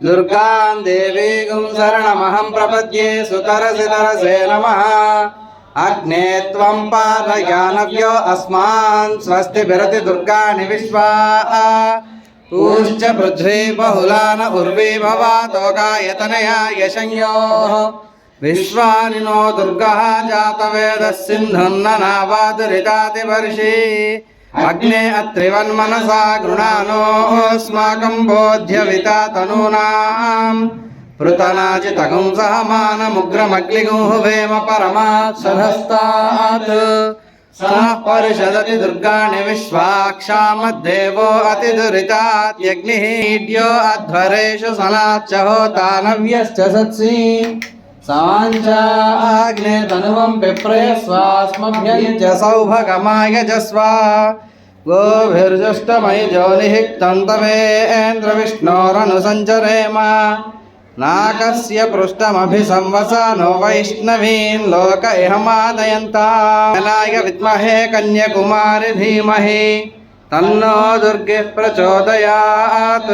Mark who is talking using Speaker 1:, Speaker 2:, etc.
Speaker 1: दुर्गां देवीं शरणमहं प्रपद्ये सुतरसि तरसे नमः अग्ने त्वं पारयानव्यो अस्मान् स्वस्ति विरति दुर्गाणि विश्वा पूश्च पृथ्वी बहुलान उर्वी भवातोकायतनया यशंयोः विश्वानि नो दुर्गः जातवेदः सिन्धुन्ननावादुरितातिवर्षि अग्ने अत्रिवन्मनसा गृणानोऽस्माकं बोध्यविता तनूनां पृतनाचितगुं सहमानमुग्रमग्लिगुं वेम परमात् सधस्तात् सः परिषदति दुर्गाणि विश्वाक्षामद्देवो अतिदुरितात्यग्निः ईड्यो अध्वरेषु सनाच्च होतानव्यश्च सत्सि साञ्चाग्ने तनुवं पिप्रयस्वास्मभ्यं च सौभगमाय जस्वा गोभिर्जुष्टमयि जोनिः तन्तवेन्द्रविष्णोरनुसञ्चरेम नाकस्य पृष्ठमभिसंवसानो वैष्णवीन् लोक इहमादयन्ताय विद्महे कन्याकुमारि धीमहि तन्नो दुर्गे प्रचोदयात्।